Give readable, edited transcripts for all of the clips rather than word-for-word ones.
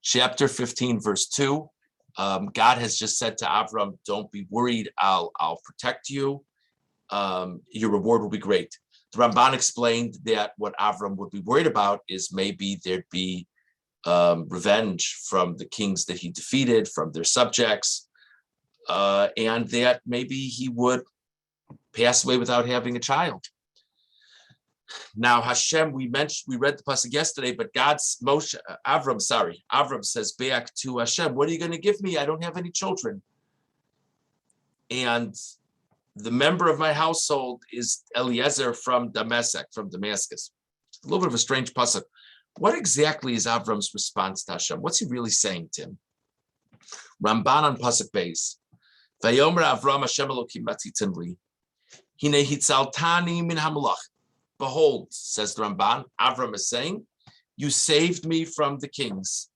Chapter 15, verse 2. God has just said to Avram, don't be worried, I'll protect you. Your reward will be great. The Ramban explained that what Avram would be worried about is maybe there'd be revenge from the kings that he defeated, from their subjects, and that maybe he would pass away without having a child. Now Hashem, we read the pasuk yesterday, but Avram says back to Hashem, what are you going to give me? I don't have any children. And the member of my household is Eliezer from Damascus. A little bit of a strange pasuk. What exactly is Avram's response to Hashem? What's he really saying to him? Ramban on pasuk beis. Vayomer Avram Hashem Elokim batzitin li. Hine hitzaltani min hamalach. Behold, says the Ramban, Avram is saying, you saved me from the kings.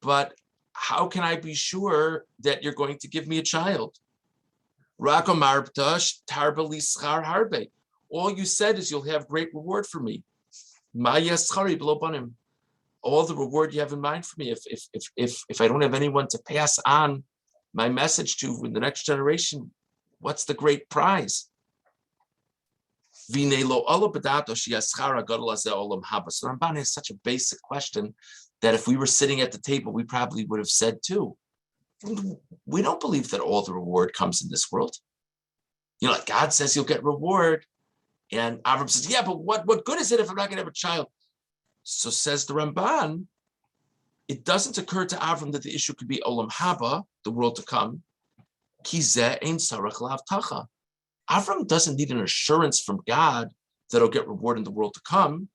But how can I be sure that you're going to give me a child? All you said is you'll have great reward for me. All the reward you have in mind for me, if I don't have anyone to pass on my message to in the next generation, what's the great prize? So Ramban has such a basic question that if we were sitting at the table, we probably would have said too, we don't believe that all the reward comes in this world. Like God says you'll get reward. And Avram says, yeah, but what good is it if I'm not going to have a child? So says the Ramban, it doesn't occur to Avram that the issue could be Olam Haba, the world to come. Avram doesn't need an assurance from God that he'll get reward in the world to come.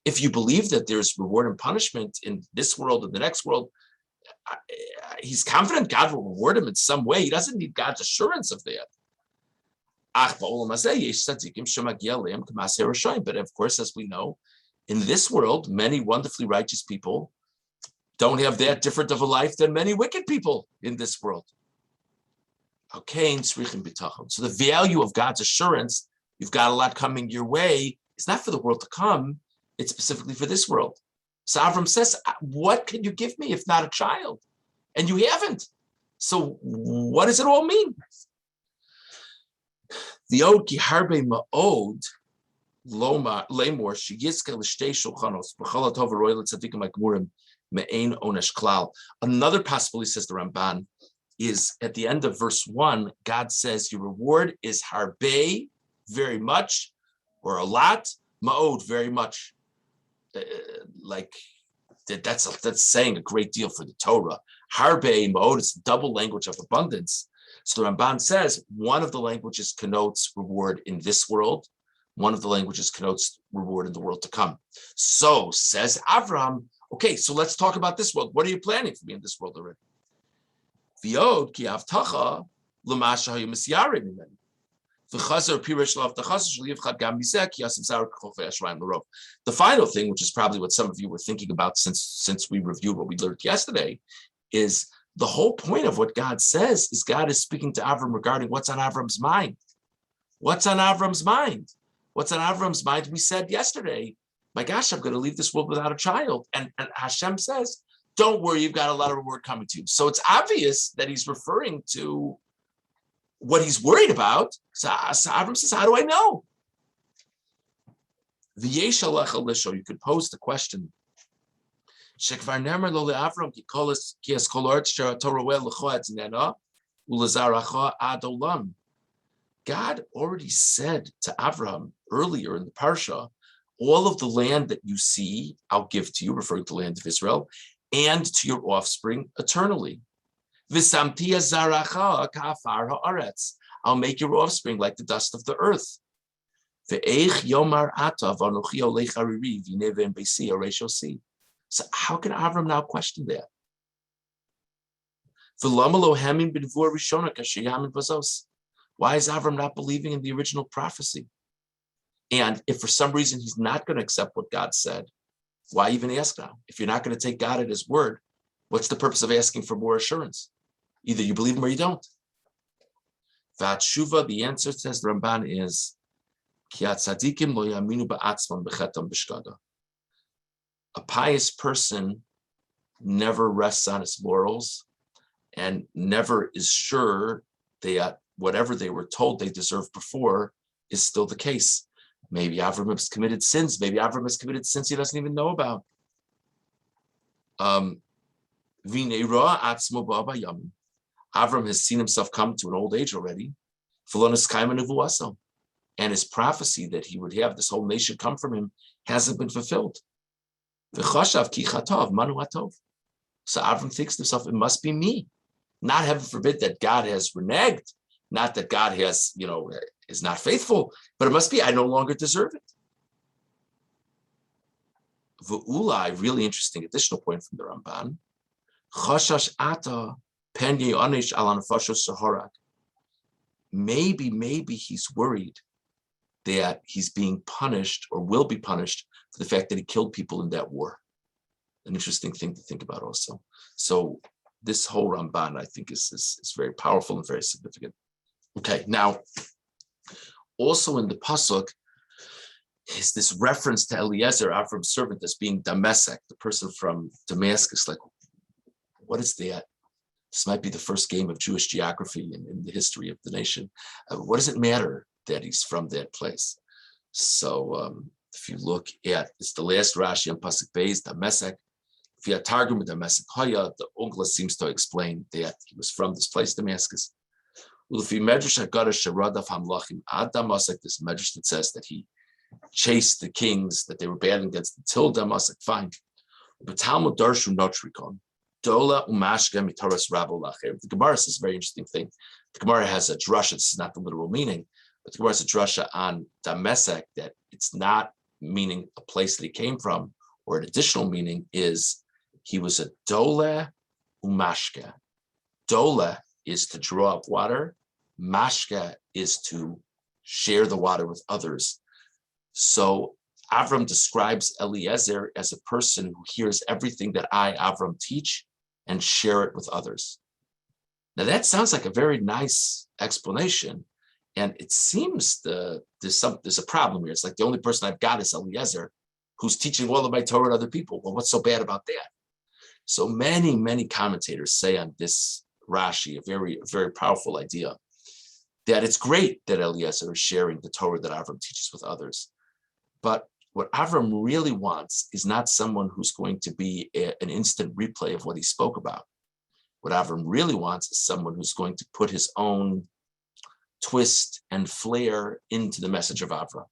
If you believe that there's reward and punishment in this world and the next world, he's confident God will reward him in some way. He doesn't need God's assurance of that. But of course, as we know, in this world, many wonderfully righteous people don't have that different of a life than many wicked people in this world. Okay, so the value of God's assurance, you've got a lot coming your way, is not for the world to come, it's specifically for this world. So Avram says, what can you give me if not a child? And you haven't. So what does it all mean? The od ki harbe ma'od lemor sheyizke l'shtei shulchanos b'chol hatov v'roy l'tzadikim ha'gemurim me'ein onesh klal. Another possibility, says the Ramban, is at the end of verse 1, God says your reward is harbe, very much, or a lot, ma'od, very much. Like that's saying a great deal for the Torah. Harbe, ma'od, is the double language of abundance. So the Ramban says one of the languages connotes reward in this world, one of the languages connotes reward in the world to come. So says Avram, okay, so let's talk about this world. What are you planning for me in this world already? V'yod ki avtacha l'masha hayu misyarim mimeni. The final thing, which is probably what some of you were thinking about since we reviewed what we learned yesterday, is the whole point of what God says is God is speaking to Avram regarding what's on Avram's mind. What's on Avram's mind? What's on Avram's mind? We said yesterday, my gosh, I'm going to leave this world without a child. And Hashem says, don't worry, you've got a lot of reward coming to you. So it's obvious that he's referring to what he's worried about. So Avram says, how do I know? Lecha, you could pose the question. God already said to Avram earlier in the parsha, all of the land that you see, I'll give to you, referring to the land of Israel, and to your offspring eternally. I'll make your offspring like the dust of the earth. So how can Avram now question that? Why is Avram not believing in the original prophecy? And if for some reason he's not going to accept what God said, why even ask now? If you're not going to take God at his word, what's the purpose of asking for more assurance? Either you believe him or you don't. Vatshuva, the answer, says the Ramban, is Ki hatzadikim lo yaminu ba'atzmam b'chetam b'shgada. A pious person never rests on his laurels and never is sure that whatever they were told they deserved before is still the case. Maybe Avram has committed sins. Maybe Avram has committed sins he doesn't even know about. Avram has seen himself come to an old age already. And his prophecy that he would have this whole nation come from him hasn't been fulfilled. So Avram thinks to himself, it must be me. Not heaven forbid that God has reneged, not that God has, is not faithful, but it must be I no longer deserve it. V'ulai, really interesting additional point from the Ramban. Chashash ata pen ye'onish al nefashos saharak. Maybe he's worried that he's being punished or will be punished for the fact that he killed people in that war. An interesting thing to think about also. So this whole Ramban, I think, is very powerful and very significant. Okay, now, also in the Pasuk is this reference to Eliezer, Avram's servant, as being Damesek, the person from Damascus. Like, what is that? This might be the first game of Jewish geography in the history of the nation. What does it matter that he's from that place? So if you look at, it's the last Rashi on Pasuk Beis, Damesek. If you had Targum with Damesek Haya, the Ungla seems to explain that he was from this place, Damascus. Well, if you medrash Haggadah Sheradav Hamlachim Ad Damasek, this medrash that says that he chased the kings that they were battling against until Damasek, fine. But Talmud Darshu Notrikon. Dola umashka mitaras rabo lacher. The Gemara says a very interesting thing. The Gemara has a drasha. This is not the literal meaning, but the Gemara has a drasha on Damesek that it's not meaning a place that he came from, or an additional meaning is he was a dole umashka. Dole is to draw up water. Mashka is to share the water with others. So Avram describes Eliezer as a person who hears everything that I, Avram, teach and share it with others. Now that sounds like a very nice explanation, and it seems there's a problem here. It's like the only person I've got is Eliezer, who's teaching all of my Torah to other people. Well, what's so bad about that? So many commentators say on this Rashi a very powerful idea that it's great that Eliezer is sharing the Torah that Avram teaches with others, but what Avram really wants is not someone who's going to be an instant replay of what he spoke about. What Avram really wants is someone who's going to put his own twist and flair into the message of Avram.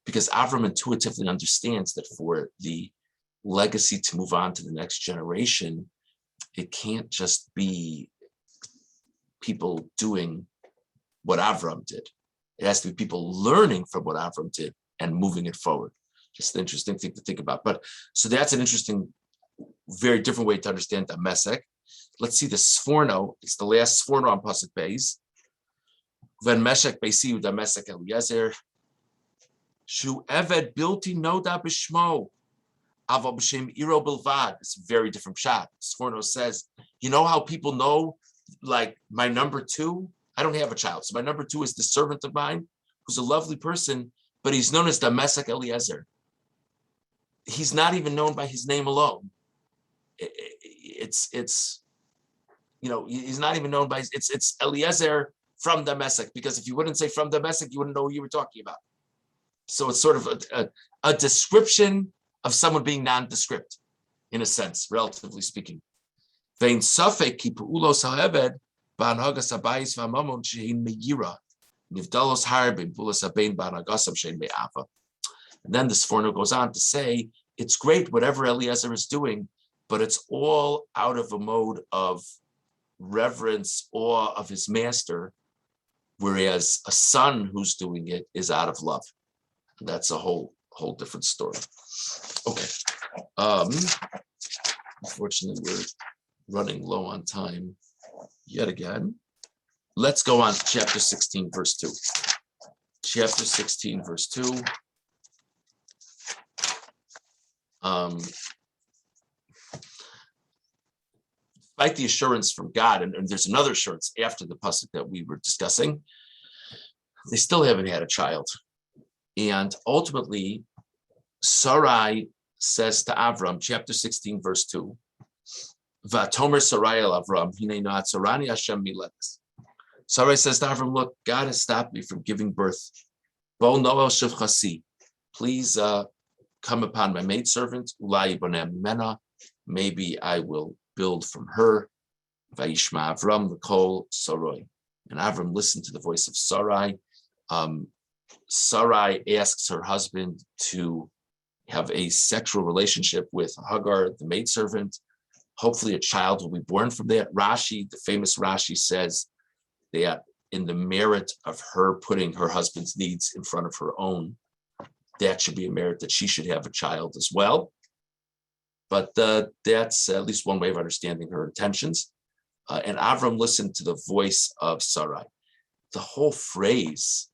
Because Avram intuitively understands that for the legacy to move on to the next generation, it can't just be people doing what Avram did. It has to be people learning from what Avram did and moving it forward. Just an interesting thing to think about. But so that's an interesting, very different way to understand Damesek. Let's see the Sforno. It's the last Sforno on Pasuk Beis. Ven Meshek Beisiu Damesek Eliezer. Shu Eved Bilti Noda Bishmo. Ava B'Shem Iro Bilvad. It's a very different shot. Sforno says, you know how people know, like, my number two? I don't have a child. So my number two is the servant of mine, who's a lovely person, but he's known as Damesek Eliezer. He's not even known by his name alone. He's not even known by it's Eliezer from Damesek, because if you wouldn't say from Damesek, you wouldn't know who you were talking about. So it's sort of a description of someone being nondescript, in a sense, relatively speaking. Vein safek ki pu'ulos ha'eved ba'anhagas habayis v'hamamon shehin megira nivdalos harbim pu'ulos habein ba'anhagasam shehin me'ava. And then the Sforno goes on to say, it's great whatever Eliezer is doing, but it's all out of a mode of reverence, awe of his master, whereas a son who's doing it is out of love. And that's a whole different story. Okay. Unfortunately, we're running low on time yet again. Let's go on to chapter 16, verse 2. Chapter 16, verse 2. Despite the assurance from God, and there's another assurance after the pasuk that we were discussing, they still haven't had a child. And ultimately, Sarai says to Avram, chapter 16, verse 2, Vatomer Sarai el Avram, Hine Na'atzarani Hashem miletes. Sarai says to Avram, look, God has stopped me from giving birth. Bo noel shivchasi. Please come upon my maidservant, Ulai bonem mena. Maybe I will build from her. Vayishma Avram l'kol Sarai. And Avram listened to the voice of Sarai. Sarai asks her husband to have a sexual relationship with Hagar, the maidservant. Hopefully a child will be born from that. Rashi, the famous Rashi, says that in the merit of her putting her husband's needs in front of her own, that should be a merit that she should have a child as well. But that's at least one way of understanding her intentions. And Avram listened to the voice of Sarai. The whole phrase,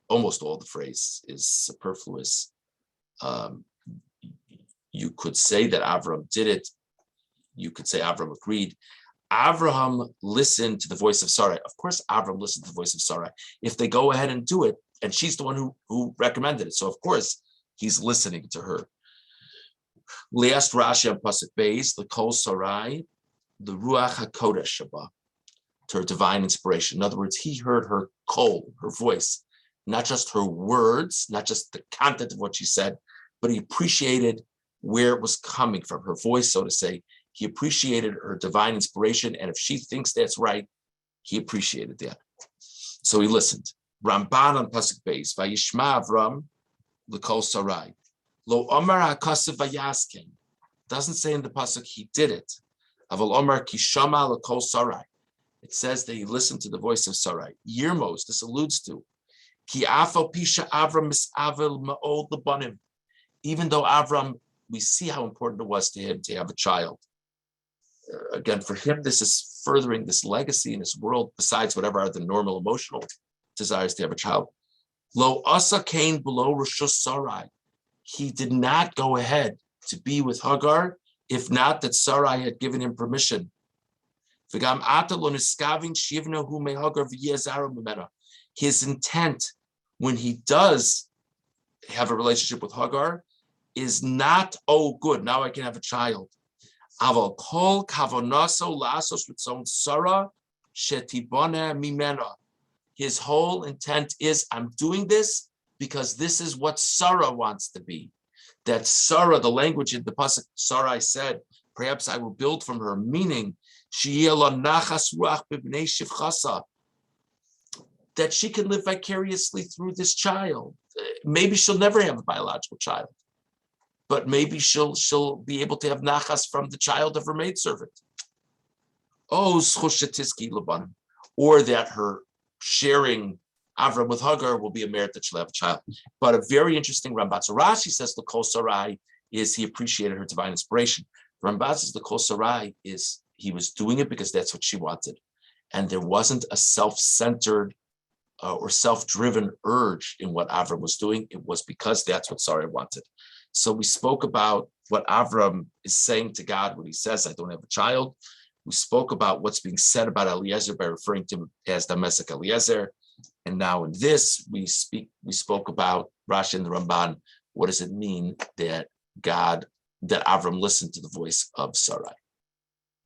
almost all the phrase, is superfluous. You could say that Avram did it. You could say Avram agreed. Avraham listened to the voice of Sarai. Of course, Avram listened to the voice of Sarai. If they go ahead and do it, and she's the one who recommended it, so of course he's listening to her. Last Rashi on Pasuk Beis, the Kol Sarai, the Ruach HaKodesh Shaba, to her divine inspiration. In other words, he heard her kol, her voice, not just her words, not just the content of what she said, but he appreciated where it was coming from, her voice, so to say. He appreciated her divine inspiration, and if she thinks that's right, he appreciated that. So he listened. Ramban on Pasuk Beis, Vayishma Avram l'kol Sarai. Lo Omar HaKasav Vayaskin. Doesn't say in the Pasuk he did it. Aval Omar Kishama l'kol Sarai. It says that he listened to the voice of Sarai. Yirmos, this alludes to. Ki afal pisha Avram misavel ma'od lebanim. Even though Avram, we see how important it was to him to have a child. Again, for him, this is furthering this legacy in his world, besides whatever are the normal emotional desires to have a child. Lo asa kain below Rosh Sarai. He did not go ahead to be with Hagar, if not that Sarai had given him permission. His intent when he does have a relationship with Hagar is not, oh, good, now I can have a child. Aval kol kavonaso lasos ritzon Sarah shetibone mimena. His whole intent is, I'm doing this because this is what Sarah wants to be. That Sarah, the language in the pasuk, Sarai said, perhaps I will build from her, meaning that she can live vicariously through this child. Maybe she'll never have a biological child, but maybe she'll be able to have nachas from the child of her maidservant. Oh, or that her sharing Avram with Hagar will be a merit that she'll have a child. But a very interesting Ramban. So Rashi says the Kol Sarai is he appreciated her divine inspiration. Ramban says the Kol Sarai is he was doing it because that's what she wanted. And there wasn't a self-centered or self-driven urge in what Avram was doing. It was because that's what Sarai wanted. So we spoke about what Avram is saying to God when he says, I don't have a child. We spoke about what's being said about Eliezer by referring to him as Damesek Eliezer. And now in this, we spoke about Rashi and the Ramban. What does it mean that Avram listened to the voice of Sarai?